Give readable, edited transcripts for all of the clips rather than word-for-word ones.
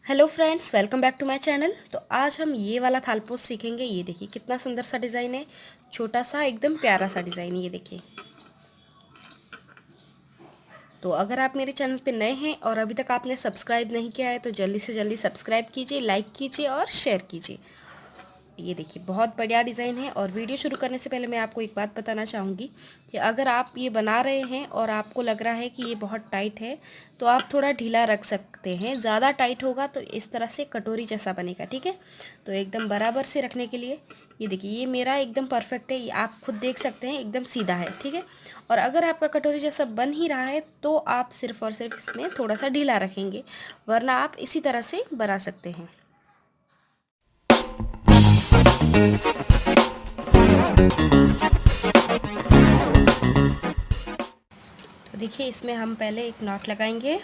Hello friends, welcome back to my channel. तो आज हम ये वाला थालपोस सीखेंगे। ये देखिए कितना सुंदर सा डिज़ाइन है, छोटा सा एकदम प्यारा सा डिज़ाइन है। ये देखिए। तो अगर आप मेरे चैनल पे नए हैं और अभी तक आपने सब्सक्राइब नहीं किया है तो जल्दी से जल्दी सब्सक्राइब कीजिए, लाइक कीजिए और शेयर कीजिए। ये देखिए बहुत बढ़िया डिज़ाइन है। और वीडियो शुरू करने से पहले मैं आपको एक बात बताना चाहूँगी कि अगर आप ये बना रहे हैं और आपको लग रहा है कि ये बहुत टाइट है तो आप थोड़ा ढीला रख सकते हैं। ज़्यादा टाइट होगा तो इस तरह से कटोरी जैसा बनेगा, ठीक है। तो एकदम बराबर से रखने के लिए ये देखिए, ये मेरा एकदम परफेक्ट है, ये आप खुद देख सकते हैं, एकदम सीधा है, ठीक है। और अगर आपका कटोरी जैसा बन ही रहा है तो आप सिर्फ और सिर्फ इसमें थोड़ा सा ढीला रखेंगे, वरना आप इसी तरह से बना सकते हैं। तो देखिए, इसमें हम पहले एक नॉट लगाएंगे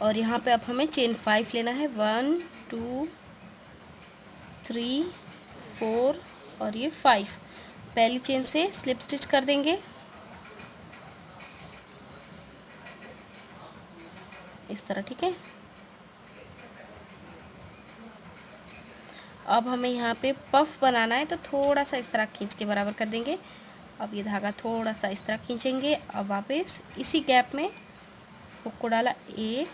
और यहाँ पे अब हमें चेन 5 लेना है। 1 2 3 4 और ये 5। पहली चेन से स्लिप स्टिच कर देंगे इस तरह, ठीक है। अब हमें यहाँ पे पफ बनाना है तो थोड़ा सा इस तरह खींच के बराबर कर देंगे। अब ये धागा थोड़ा सा इस तरह खींचेंगे। अब वापस इसी गैप में हुक को डाला, एक,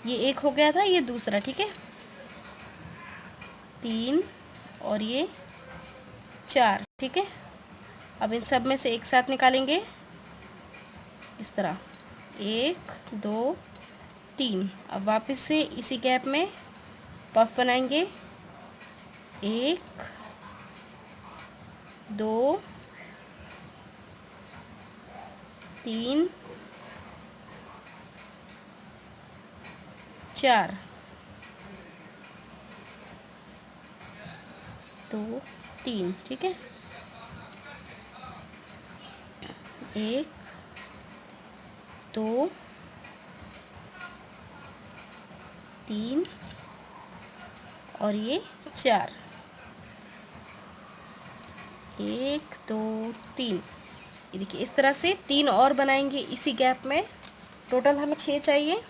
ये एक हो गया था, ये दूसरा, ठीक है। 3 और ये 4, ठीक है। अब इन सब में से एक साथ निकालेंगे इस तरह, 1 2 3। अब वापस से इसी गैप में पफ बनाएंगे, 1 2 3 4, 2 3, ठीक है। 1 2 3 और ये 4, 1 2 3। ये देखिए इस तरह से 3 और बनाएंगे इसी गैप में। टोटल हमें 6 चाहिए।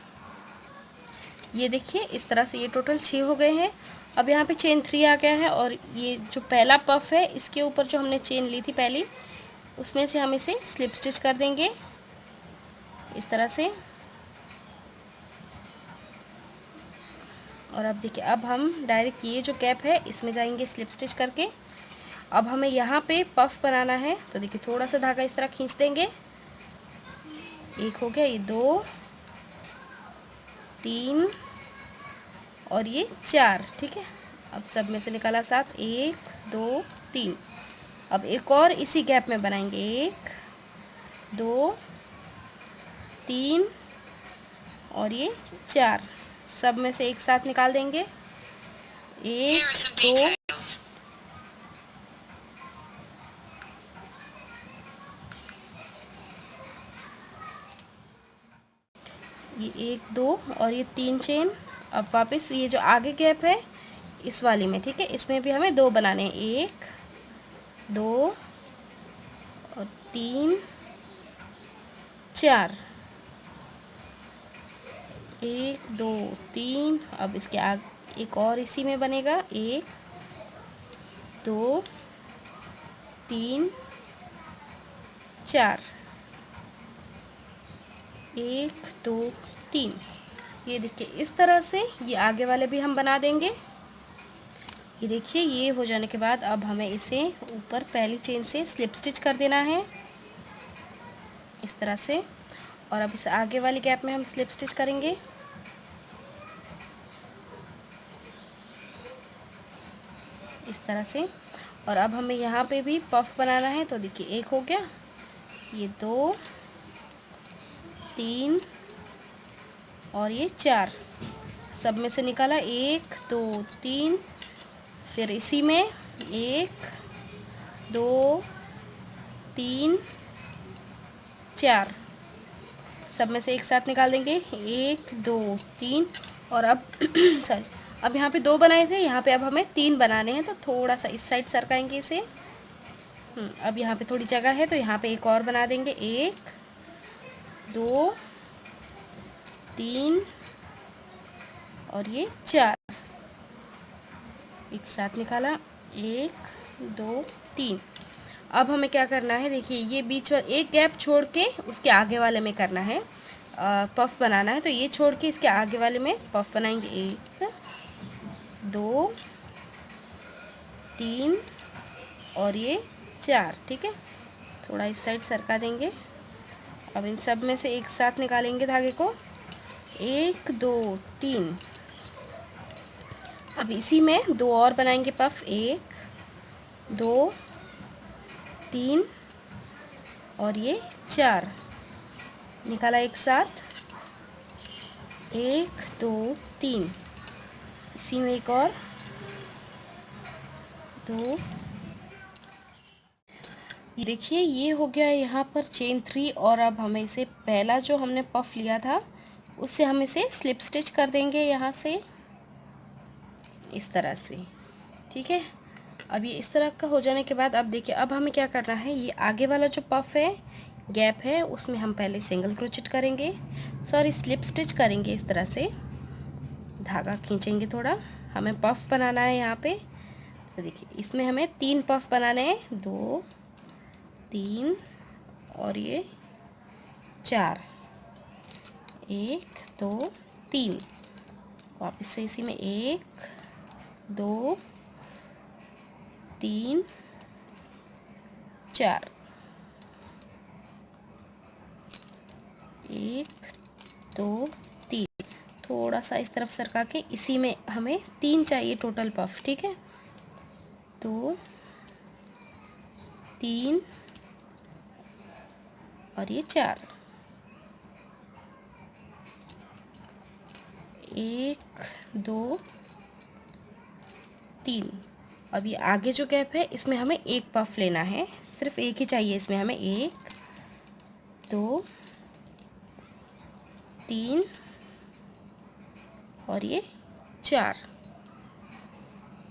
ये देखिए इस तरह से ये टोटल 6 हो गए हैं। अब यहाँ पे चेन 3 आ गया है और ये जो पहला पफ है इसके ऊपर जो हमने चेन ली थी पहली, उसमें से हम इसे स्लिप स्टिच कर देंगे इस तरह से। और अब देखिए, अब हम डायरेक्ट ये जो गैप है इसमें जाएंगे स्लिप स्टिच करके। अब हमें यहाँ पे पफ बनाना है तो देखिए थोड़ा सा धागा इस तरह खींच देंगे। एक हो गया, ये 2 3 और ये 4, ठीक है। अब सब में से निकाला 7, 1 2 3। अब एक और इसी गैप में बनाएंगे, 1 2 3 और ये 4। सब में से एक साथ निकाल देंगे, 1 2 ये 1 2 और ये 3 चेन। अब वापस ये जो आगे गैप है इस वाली में, ठीक है, इसमें भी हमें 2 बनाने हैं, 1 2 और 3 4, 1 2 3। अब इसके आगे एक और इसी में बनेगा, 1 2 3 4, 1 2 3। ये देखिए इस तरह से ये आगे वाले भी हम बना देंगे। ये देखिए, ये हो जाने के बाद अब हमें इसे ऊपर पहली चेन से स्लिप स्टिच कर देना है इस तरह से। और अब इस आगे वाली गैप में हम स्लिप स्टिच करेंगे इस तरह से। और अब हमें यहाँ पे भी पफ बनाना है तो देखिए, एक हो गया, ये 2 3 और ये 4। सब में से निकाला, 1 2 3। फिर इसी में 1 2 3 4। सब में से एक साथ निकाल देंगे, 1 2 3। और अब सॉरी, अब यहाँ पे 2 बनाए थे, यहाँ पे अब हमें 3 बनाने हैं तो थोड़ा सा इस साइड सरकाएंगे इसे अब यहाँ पे थोड़ी जगह है तो यहाँ पे एक और बना देंगे। 1 2 3 और ये 4 एक साथ निकाला। 1 2 3। अब हमें क्या करना है, देखिए ये बीच वाला एक गैप छोड़ के उसके आगे वाले में करना है, पफ बनाना है। तो ये छोड़ के इसके आगे वाले में पफ बनाएंगे। 1 2 3 और ये 4। ठीक है, थोड़ा इस साइड सरका देंगे। अब इन सब में से एक साथ निकालेंगे धागे को। 1 2 3। अब इसी में दो और बनाएंगे पफ। 1 2 3 और ये 4 निकाला एक साथ। 1 2 3। इसी में एक और 2। ये देखिए ये हो गया यहाँ पर चेन 3। और अब हमें इसे पहला जो हमने पफ लिया था उससे हम इसे स्लिप स्टिच कर देंगे यहाँ से, इस तरह से। ठीक है, अब ये इस तरह का हो जाने के बाद अब देखिए अब हमें क्या करना है, ये आगे वाला जो पफ है गैप है उसमें हम पहले सिंगल क्रोचेट करेंगे, सॉरी स्लिप स्टिच करेंगे। इस तरह से धागा खींचेंगे थोड़ा, हमें पफ बनाना है यहाँ पे। तो देखिए इसमें हमें 3 पफ बनाने हैं, 2 3 और ये 4। 1 2 3। वापस से इसी में 1 2 3 4। 1 2 3। थोड़ा सा इस तरफ सरका के इसी में हमें 3 चाहिए टोटल पफ। ठीक है, 2 3 और ये 4। 1 2 3। अब ये आगे जो गैप है इसमें हमें एक पफ लेना है, सिर्फ एक ही चाहिए इसमें हमें। 1 2 3 और ये 4।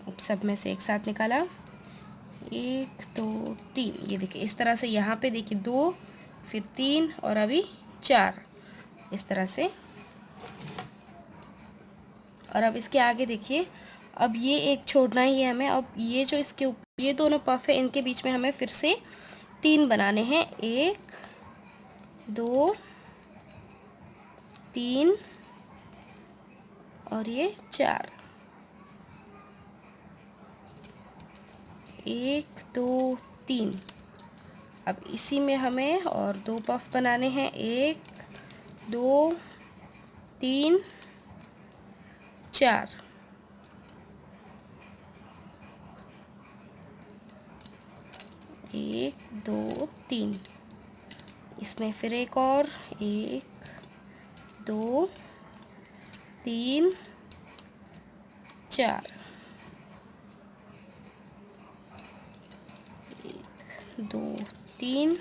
अब सब में से एक साथ निकाला। 1 2 3। ये देखिए इस तरह से यहाँ पे देखिए 2 फिर 3 और अभी 4 इस तरह से। और अब इसके आगे देखिए अब ये एक छोड़ना ही है हमें। अब ये जो इसके ऊपर ये दोनों पफ है इनके बीच में हमें फिर से 3 बनाने हैं। 1 2 3 और ये 4। 1 2 3। अब इसी में हमें और 2 पफ बनाने हैं। 1 2 3 4। 1 2 3। इसमें फिर एक और 1 2 3 4। 1 2 3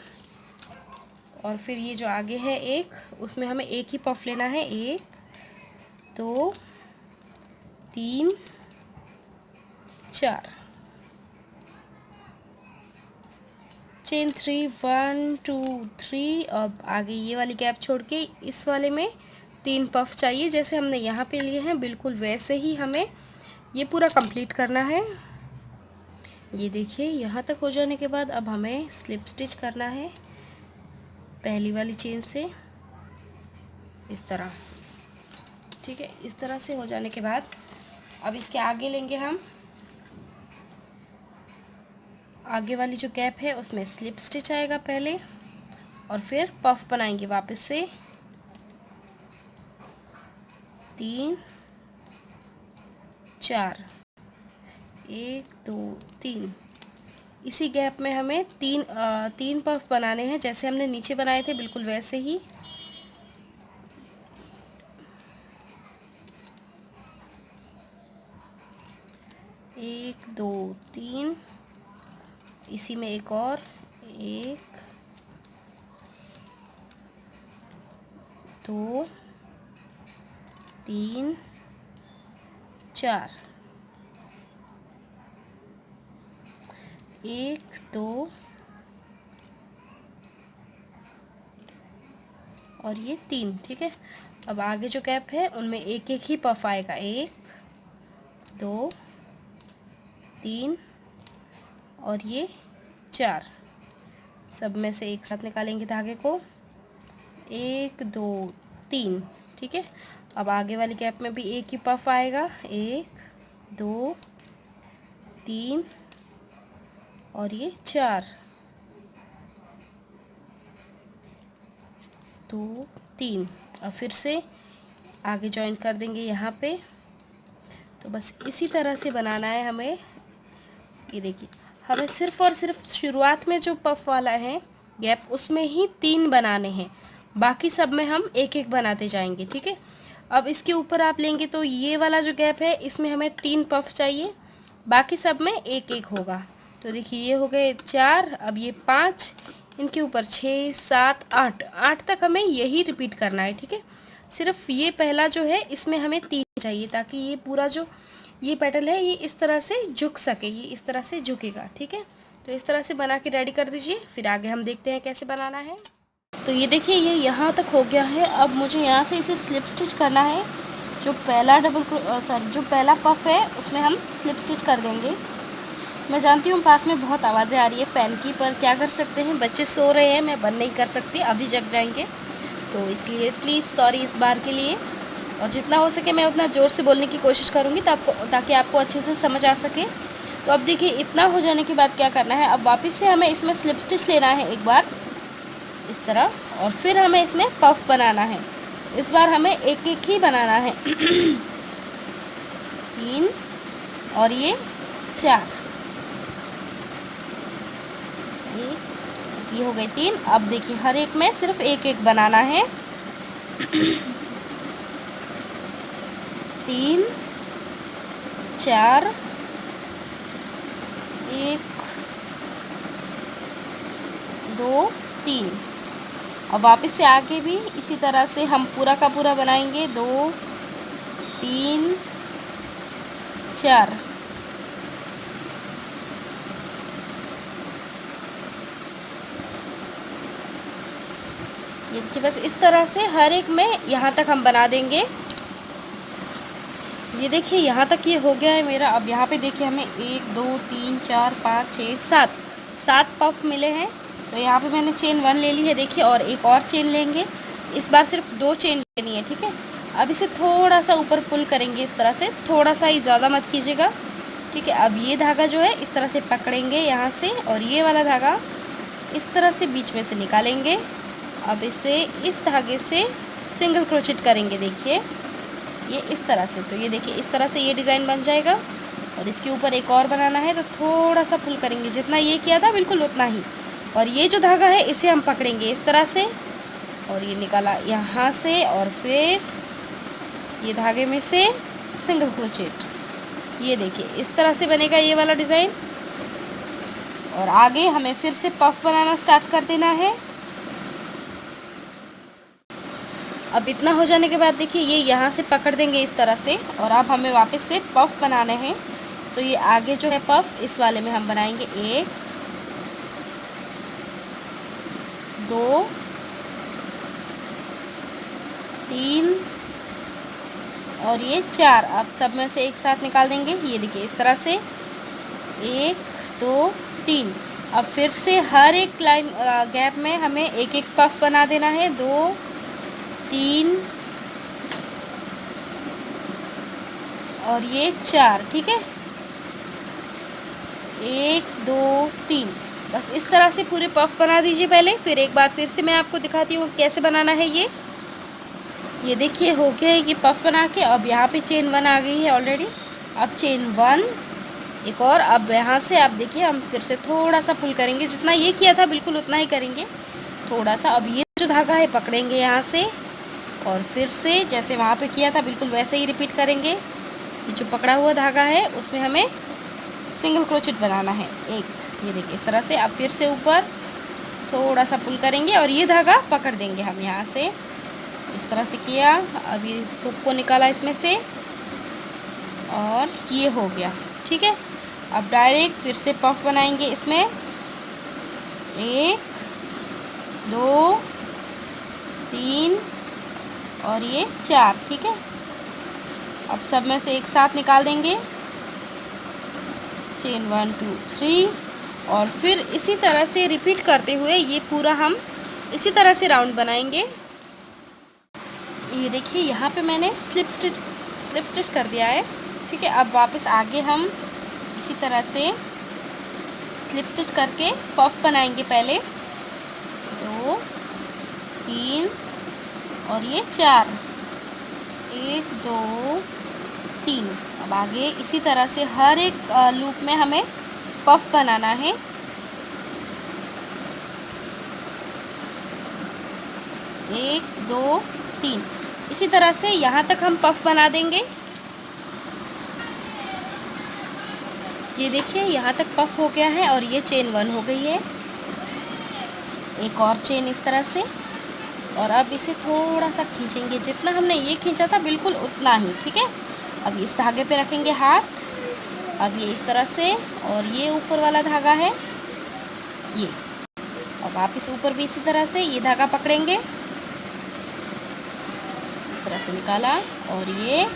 और फिर ये जो आगे है एक उसमें हमें एक ही पफ लेना है। 1 2 3 4। चेन 3 1 2 3। अब आगे ये वाली गैप छोड़ के इस वाले में 3 पफ चाहिए, जैसे हमने यहाँ पे लिए हैं बिल्कुल वैसे ही हमें ये पूरा कंप्लीट करना है। ये देखिए यहाँ तक हो जाने के बाद अब हमें स्लिप स्टिच करना है पहली वाली चेन से, इस तरह। ठीक है, इस तरह से हो जाने के बाद अब इसके आगे लेंगे हम, आगे वाली जो गैप है उसमें स्लिप स्टिच आएगा पहले और फिर पफ बनाएंगे वापस से। 3 4। 1 2 3। इसी गैप में हमें तीन पफ बनाने हैं जैसे हमने नीचे बनाए थे बिल्कुल वैसे ही। एक 2 3। इसी में एक और 1 2 3 4। 1 2 और ये 3, ठीक है। अब आगे जो गैप है उनमें एक एक ही पफ आएगा, 1 2 3 और ये 4। सब में से एक साथ निकालेंगे धागे को, 1 2 3, ठीक है। अब आगे वाली गैप में भी एक ही पफ आएगा, 1 2 3 और ये 4 2 3। अब फिर से आगे जॉइन कर देंगे यहाँ पे। तो बस इसी तरह से बनाना है हमें। ये देखिए, हमें सिर्फ़ और सिर्फ शुरुआत में जो पफ वाला है गैप, उसमें ही 3 बनाने हैं, बाकी सब में हम एक एक बनाते जाएंगे, ठीक है। अब इसके ऊपर आप लेंगे तो ये वाला जो गैप है इसमें हमें 3 पफ चाहिए, बाकी सब में एक एक होगा। तो देखिए ये हो गए 4, अब ये 5, इनके ऊपर 6 7 8 तक हमें यही रिपीट करना है, ठीक है। सिर्फ ये पहला जो है इसमें हमें 3 चाहिए, ताकि ये पूरा जो ये पेटल है ये इस तरह से झुक सके, ये इस तरह से झुकेगा, ठीक है। तो इस तरह से बना के रेडी कर दीजिए, फिर आगे हम देखते हैं कैसे बनाना है। तो ये देखिए ये यहाँ तक हो गया है। अब मुझे यहाँ से इसे स्लिप स्टिच करना है। जो पहला जो पहला पफ है उसमें हम स्लिप स्टिच कर देंगे। मैं जानती हूँ पास में बहुत आवाज़ें आ रही है फ़ैन की, पर क्या कर सकते हैं, बच्चे सो रहे हैं, मैं बंद नहीं कर सकती, अभी जग जाएंगे, तो इसलिए प्लीज़ सॉरी इस बार के लिए। और जितना हो सके मैं उतना ज़ोर से बोलने की कोशिश करूँगी ताकि आपको अच्छे से समझ आ सके। तो अब देखिए इतना हो जाने के बाद क्या करना है, अब वापस से हमें इसमें स्लिप स्टिच लेना है एक बार इस तरह, और फिर हमें इसमें पफ बनाना है। इस बार हमें एक एक ही बनाना है 3 और ये 4, ये हो गए 3। अब देखिए हर एक में सिर्फ एक एक बनाना है 3 4 1 2 3। अब वापस से आगे भी इसी तरह से हम पूरा का पूरा बनाएंगे, 2 3 4। ये देखिए बस इस तरह से हर एक में यहाँ तक हम बना देंगे। ये देखिए यहाँ तक ये हो गया है मेरा। अब यहाँ पे देखिए हमें 1 2 3 4 5 6 7 पफ मिले हैं। तो यहाँ पे मैंने चेन 1 ले ली है देखिए, और एक और चेन लेंगे। इस बार सिर्फ 2 चेन लेनी है, ठीक है। अब इसे थोड़ा सा ऊपर पुल करेंगे इस तरह से, थोड़ा सा ही, ज़्यादा मत कीजिएगा, ठीक है। अब ये धागा जो है इस तरह से पकड़ेंगे यहाँ से, और ये वाला धागा इस तरह से बीच में से निकालेंगे। अब इसे इस धागे से सिंगल क्रोचेट करेंगे, देखिए ये इस तरह से। तो ये देखिए इस तरह से ये डिज़ाइन बन जाएगा। और इसके ऊपर एक और बनाना है, तो थोड़ा सा पुल करेंगे, जितना ये किया था बिल्कुल उतना ही। और ये जो धागा है इसे हम पकड़ेंगे इस तरह से, और ये निकाला यहाँ से, और फिर ये धागे में से सिंगल क्रोचेट। ये देखिए इस तरह से बनेगा ये वाला डिज़ाइन। और आगे हमें फिर से पफ बनाना स्टार्ट कर देना है। अब इतना हो जाने के बाद देखिए ये यहाँ से पकड़ देंगे इस तरह से, और अब हमें वापस से पफ बनाने हैं। तो ये आगे जो है पफ, इस वाले में हम बनाएंगे 1 2 3 और ये 4। अब सब में से एक साथ निकाल देंगे। ये देखिए इस तरह से 1 2 3। अब फिर से हर एक लाइन गैप में हमें एक एक पफ बना देना है, 2 3 और ये 4, ठीक है। 1 2 3। बस इस तरह से पूरे पफ बना दीजिए पहले, फिर एक बार फिर से मैं आपको दिखाती हूँ कैसे बनाना है। ये देखिए हो गया है कि पफ बना के। अब यहाँ पे चेन 1 आ गई है ऑलरेडी। अब चेन 1 एक और। अब यहाँ से आप देखिए हम फिर से थोड़ा सा पुल करेंगे, जितना ये किया था बिल्कुल उतना ही करेंगे, थोड़ा सा। अब ये जो धागा है पकड़ेंगे यहाँ से, और फिर से जैसे वहाँ पे किया था बिल्कुल वैसे ही रिपीट करेंगे। ये जो पकड़ा हुआ धागा है उसमें हमें सिंगल क्रोचेट बनाना है एक, ये देखिए इस तरह से। अब फिर से ऊपर थोड़ा सा पुल करेंगे और ये धागा पकड़ देंगे हम यहाँ से, इस तरह से किया। अब ये हुक को निकाला इसमें से, और ये हो गया, ठीक है। अब डायरेक्ट फिर से पफ बनाएंगे इसमें, 1 2 3 और ये 4, ठीक है। अब सब में से एक साथ निकाल देंगे, चेन 1 2 3, और फिर इसी तरह से रिपीट करते हुए ये पूरा हम इसी तरह से राउंड बनाएंगे। ये देखिए यहाँ पे मैंने स्लिप स्टिच कर दिया है, ठीक है। अब वापस आगे हम इसी तरह से स्लिप स्टिच करके पफ बनाएंगे, पहले 2 3 और ये 4, 1 2 3। अब आगे इसी तरह से हर एक लूप में हमें पफ बनाना है। 1 2 3, इसी तरह से यहाँ तक हम पफ बना देंगे। ये देखिए यहाँ तक पफ हो गया है और ये चेन 1 हो गई है। एक और चेन इस तरह से, और अब इसे थोड़ा सा खींचेंगे, जितना हमने ये खींचा था बिल्कुल उतना ही, ठीक है। अब इस धागे पे रखेंगे हाथ, अब ये इस तरह से, और ये ऊपर वाला धागा है ये। अब वापस ऊपर भी इसी तरह से ये धागा पकड़ेंगे, इस तरह से निकाला, और ये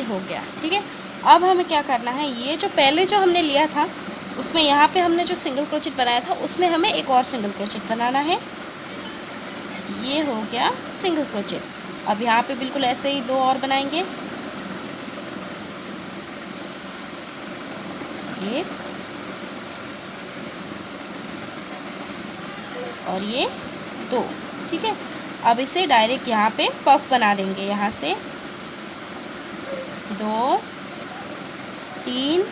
हो गया, ठीक है। अब हमें क्या करना है, ये जो पहले जो हमने लिया था उसमें यहाँ पे हमने जो सिंगल क्रोचेट बनाया था उसमें हमें एक और सिंगल क्रोचेट बनाना है। ये हो गया सिंगल क्रोचेट। अब यहाँ पे बिल्कुल ऐसे ही 2 और बनाएंगे, एक और ये 2, ठीक है। अब इसे डायरेक्ट यहाँ पे पफ बना देंगे, यहाँ से 2 3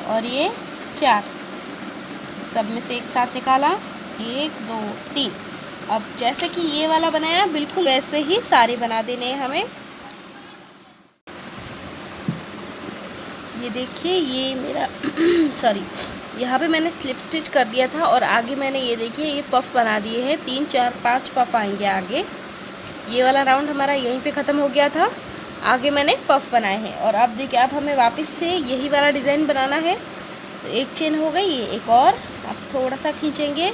और ये 4, सब में से एक साथ निकाला, 1 2 3। अब जैसे कि ये वाला बनाया बिल्कुल वैसे ही सारे बना देने हैं हमें। ये देखिए ये मेरा सॉरी, यहाँ पे मैंने स्लिप स्टिच कर दिया था और आगे मैंने ये देखिए ये पफ बना दिए हैं, 3 4 5 पफ आएंगे आगे। ये वाला राउंड हमारा यहीं पे ख़त्म हो गया था, आगे मैंने पफ बनाए हैं। और अब देखिए अब हमें वापस से यही वाला डिज़ाइन बनाना है, तो एक चेन हो गई, ये एक और। अब थोड़ा सा खींचेंगे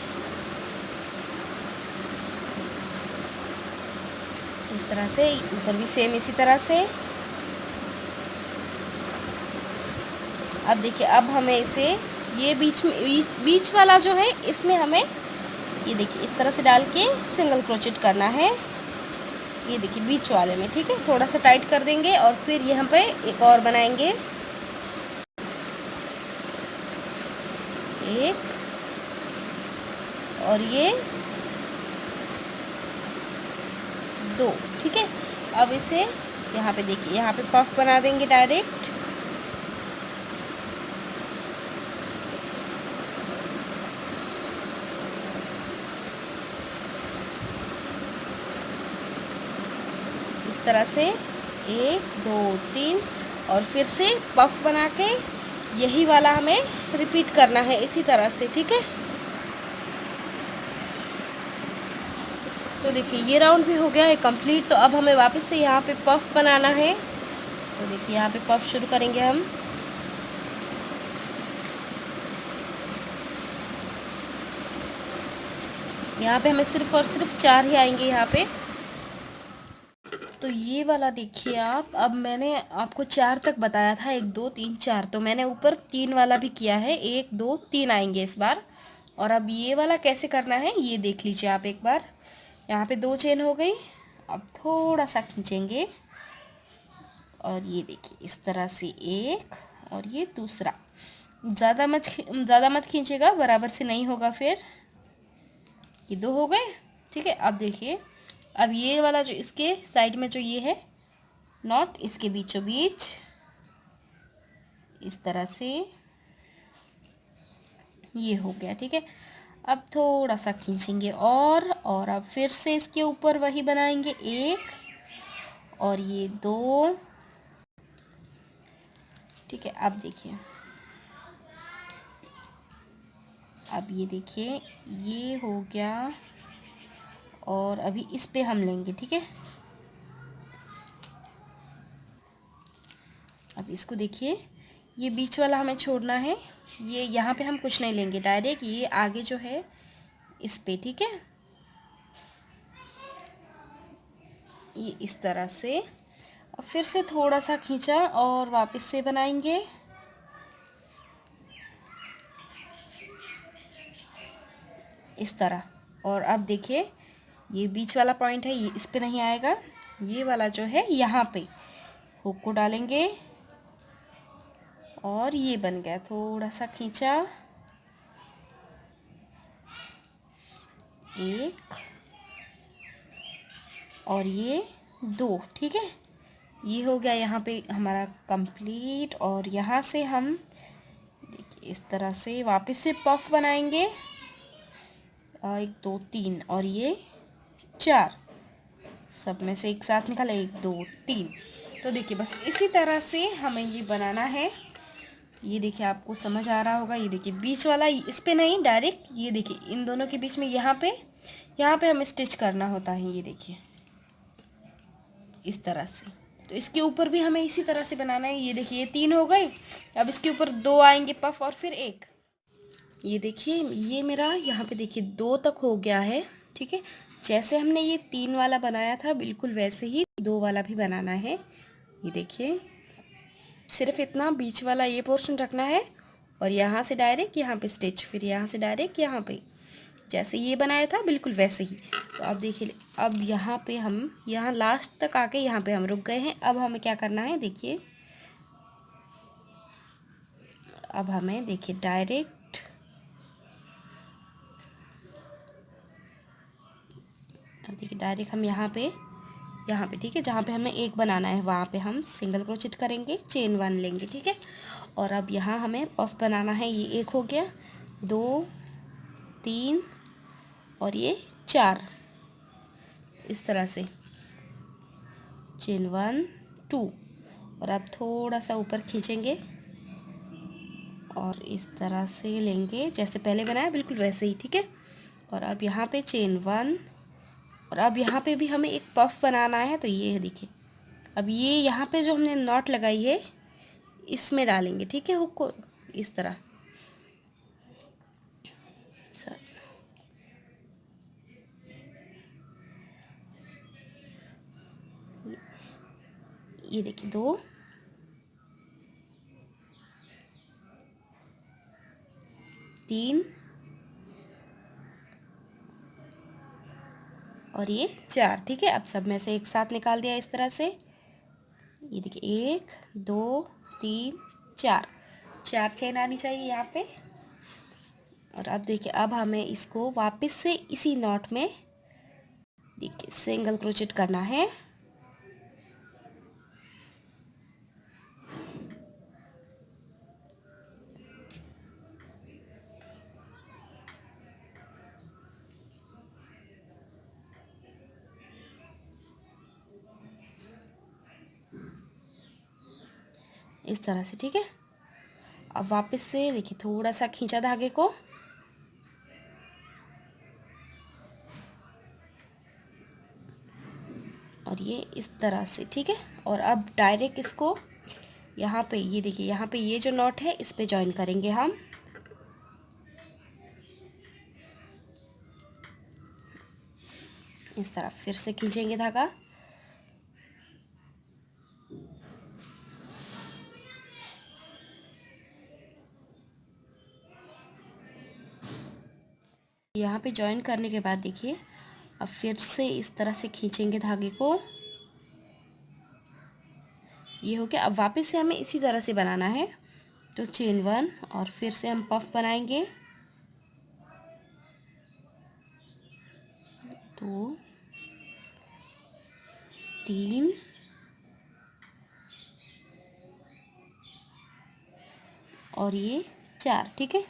इस तरह से, ऊपर भी सेम इसी तरह से। अब देखिए अब हमें इसे ये बीच वाला जो है इसमें हमें ये देखिए इस तरह से डाल के सिंगल क्रोचेट करना है। ये देखिए बीच वाले में, ठीक है, थोड़ा सा टाइट कर देंगे और फिर यहाँ पे एक और बनाएंगे, एक और ये 2, ठीक है। अब इसे यहाँ पे देखिए यहाँ पे पफ बना देंगे डायरेक्ट, इस तरह से 1 2 3, और फिर से पफ बना के यही वाला हमें रिपीट करना है इसी तरह से, ठीक है। तो देखिए ये राउंड भी हो गया है कंप्लीट। तो अब हमें वापस से यहाँ पे पफ बनाना है, तो देखिए यहाँ पे पफ शुरू करेंगे हम। यहाँ पे हमें सिर्फ और सिर्फ 4 ही आएंगे यहाँ पे। तो ये वाला देखिए आप, अब मैंने आपको 4 तक बताया था, 1 2 3 4, तो मैंने ऊपर 3 वाला भी किया है, 1 2 3 आएंगे इस बार। और अब ये वाला कैसे करना है ये देख लीजिए आप एक बार। यहाँ पे 2 चेन हो गई, अब थोड़ा सा खींचेंगे और ये देखिए इस तरह से एक, और ये दूसरा। ज़्यादा मत खींचेगा, बराबर से नहीं होगा फिर। ये 2 हो गए, ठीक है। अब देखिए अब ये वाला जो इसके साइड में जो ये है नॉट, इसके बीचों बीच इस तरह से ये हो गया, ठीक है। अब थोड़ा सा खींचेंगे और अब फिर से इसके ऊपर वही बनाएंगे, 1 और ये 2, ठीक है। अब देखिए अब ये देखिए ये हो गया, और अभी इस पे हम लेंगे, ठीक है। अब इसको देखिए ये बीच वाला हमें छोड़ना है, ये यहाँ पे हम कुछ नहीं लेंगे, डायरेक्ट ये आगे जो है इस पे, ठीक है। ये इस तरह से। और फिर से थोड़ा सा खींचा और वापस से बनाएंगे। इस तरह। और अब देखिए ये बीच वाला पॉइंट है, ये इस पे नहीं आएगा, ये वाला जो है यहाँ पे हुक को डालेंगे। और ये बन गया, थोड़ा सा खींचा, एक और ये दो। ठीक है, ये हो गया यहाँ पे हमारा कंप्लीट। और यहाँ से हम देखिए इस तरह से वापस से पफ बनाएंगे। एक दो तीन और ये चार, सब में से एक साथ निकाला, एक दो तीन। तो देखिए बस इसी तरह से हमें ये बनाना है। ये देखिए आपको समझ आ रहा होगा। ये देखिए बीच वाला इस पे नहीं, डायरेक्ट ये देखिए इन दोनों के बीच में यहाँ पे हमें स्टिच करना होता है। ये देखिए इस तरह से। तो इसके ऊपर भी हमें इसी तरह से बनाना है। ये देखिए ये तीन हो गए, अब इसके ऊपर दो आएंगे पफ और फिर एक। ये देखिए ये मेरा यहाँ पे देखिए दो तक हो गया है। ठीक है, जैसे हमने ये तीन वाला बनाया था बिल्कुल वैसे ही दो वाला भी बनाना है। ये देखिए सिर्फ इतना बीच वाला ये पोर्शन रखना है और यहाँ से डायरेक्ट यहाँ पे स्टिच, फिर यहाँ से डायरेक्ट यहाँ पे, जैसे ये बनाया था बिल्कुल वैसे ही। तो अब देखिए अब यहाँ पे हम यहाँ लास्ट तक आके यहाँ पे हम रुक गए हैं। अब हमें क्या करना है देखिए, अब हमें देखिए डायरेक्ट अब देखिए डायरेक्ट हम यहाँ पे ठीक है, जहाँ पे हमें एक बनाना है वहाँ पे हम सिंगल क्रोचेट करेंगे, चेन वन लेंगे। ठीक है, और अब यहाँ हमें पफ बनाना है। ये एक हो गया, दो, तीन और ये चार, इस तरह से चेन वन टू। और अब थोड़ा सा ऊपर खींचेंगे और इस तरह से लेंगे जैसे पहले बनाया बिल्कुल वैसे ही। ठीक है, और अब यहाँ पे चेन वन और अब यहाँ पे भी हमें एक पफ बनाना है। तो ये है देखिए, अब ये यहाँ पे जो हमने नॉट लगाई है इसमें डालेंगे। ठीक है, हुक को इस तरह। ये देखिए दो, तीन और ये चार। ठीक है, अब सब में से एक साथ निकाल दिया इस तरह से। ये देखिए एक दो तीन चार, चार चेन आनी चाहिए यहाँ पे। और अब देखिए अब हमें इसको वापस से इसी नॉट में देखिए सिंगल क्रोचेट करना है। इस तरह से। ठीक है, अब वापस से देखिए थोड़ा सा खींचा धागे को और ये इस तरह से। ठीक है, और अब डायरेक्ट इसको यहाँ पे ये देखिए यहाँ पे ये जो नॉट है इस पे जॉइन करेंगे हम। इस तरह फिर से खींचेंगे धागा, यहाँ पे जॉइन करने के बाद देखिए अब फिर से इस तरह से खींचेंगे धागे को। ये हो गया, अब वापस से हमें इसी तरह से बनाना है। तो चेन वन और फिर से हम पफ बनाएंगे, दो, तीन और ये चार। ठीक है,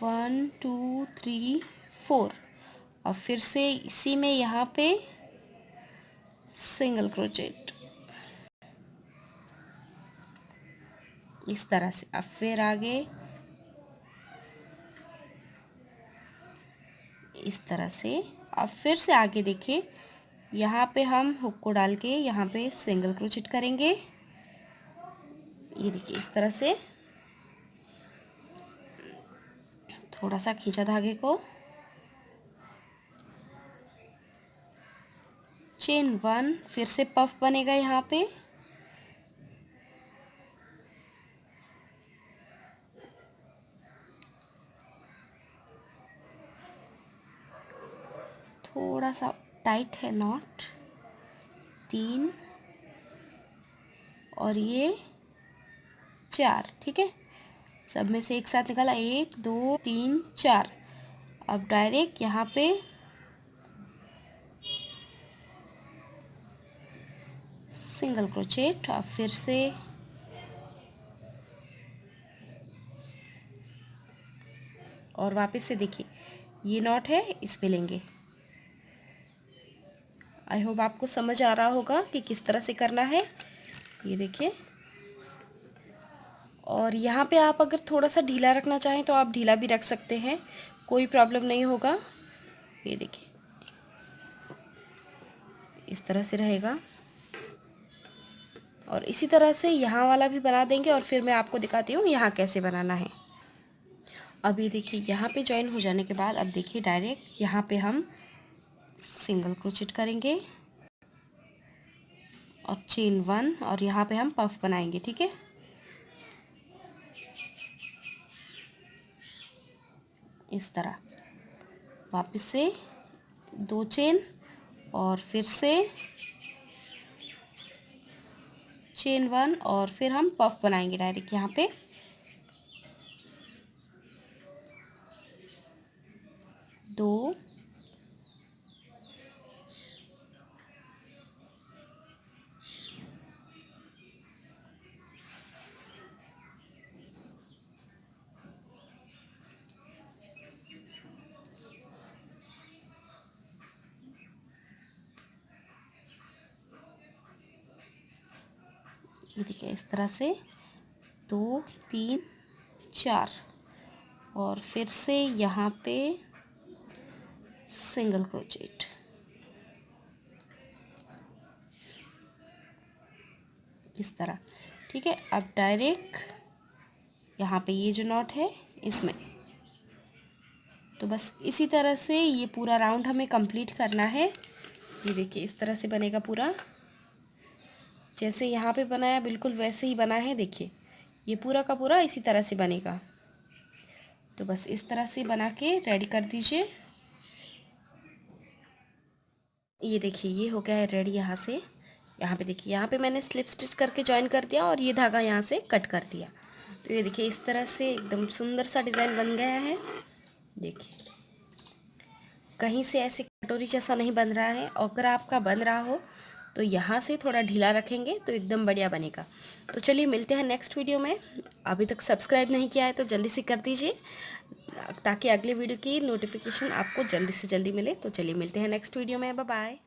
वन टू थ्री फोर और फिर से इसी में यहाँ पे सिंगल क्रोचेट इस तरह से। अब फिर आगे इस तरह से। अब फिर से आगे देखिए यहाँ पे हम हुक को डाल के यहाँ पे सिंगल क्रोचेट करेंगे। ये देखिए इस तरह से। थोड़ा सा खींचा धागे को, चेन 1, फिर से पफ बनेगा यहाँ पे, थोड़ा सा टाइट है नॉट, 3 और ये 4, ठीक है। सब में से एक साथ निकाला, 1 2 3 4। अब डायरेक्ट यहाँ पे सिंगल क्रोचेट, अब फिर से और वापस से देखिए ये नॉट है, इस पे लेंगे। आई होप आपको समझ आ रहा होगा कि किस तरह से करना है। ये देखिए, और यहाँ पे आप अगर थोड़ा सा ढीला रखना चाहें तो आप ढीला भी रख सकते हैं, कोई प्रॉब्लम नहीं होगा। ये देखिए इस तरह से रहेगा, और इसी तरह से यहाँ वाला भी बना देंगे और फिर मैं आपको दिखाती हूँ यहाँ कैसे बनाना है। अब ये देखिए यहाँ पे ज्वाइन हो जाने के बाद अब देखिए डायरेक्ट यहाँ पे हम सिंगल क्रोचेट करेंगे और चेन 1 और यहाँ पे हम पफ बनाएंगे, ठीक है। इस तरह वापस से 2 चेन और फिर से चेन 1 और फिर हम पफ बनाएंगे डायरेक्ट यहाँ पे, 2 ये देखिए इस तरह से 2 3 4 और फिर से यहाँ पे सिंगल क्रोचेट, इस तरह, ठीक है। अब डायरेक्ट यहाँ पे ये जो नॉट है इसमें, तो बस इसी तरह से ये पूरा राउंड हमें कंप्लीट करना है। ये देखिए इस तरह से बनेगा पूरा, जैसे यहाँ पे बनाया बिल्कुल वैसे ही बना है। देखिए ये पूरा का पूरा इसी तरह से बनेगा, तो बस इस तरह से बना के रेडी कर दीजिए। ये देखिए ये हो गया है रेडी। यहाँ पे देखिए, यहाँ पे मैंने स्लिप स्टिच करके ज्वाइन कर दिया और ये धागा यहाँ से कट कर दिया। तो ये देखिए इस तरह से एकदम सुंदर सा डिज़ाइन बन गया है। देखिए कहीं से ऐसे कटोरी जैसा नहीं बन रहा है, और अगर आपका बन रहा हो तो यहाँ से थोड़ा ढीला रखेंगे तो एकदम बढ़िया बनेगा। तो चलिए मिलते हैं नेक्स्ट वीडियो में। अभी तक सब्सक्राइब नहीं किया है तो जल्दी से कर दीजिए, ताकि अगले वीडियो की नोटिफिकेशन आपको जल्दी से जल्दी मिले। तो चलिए मिलते हैं नेक्स्ट वीडियो में, बाय बाय।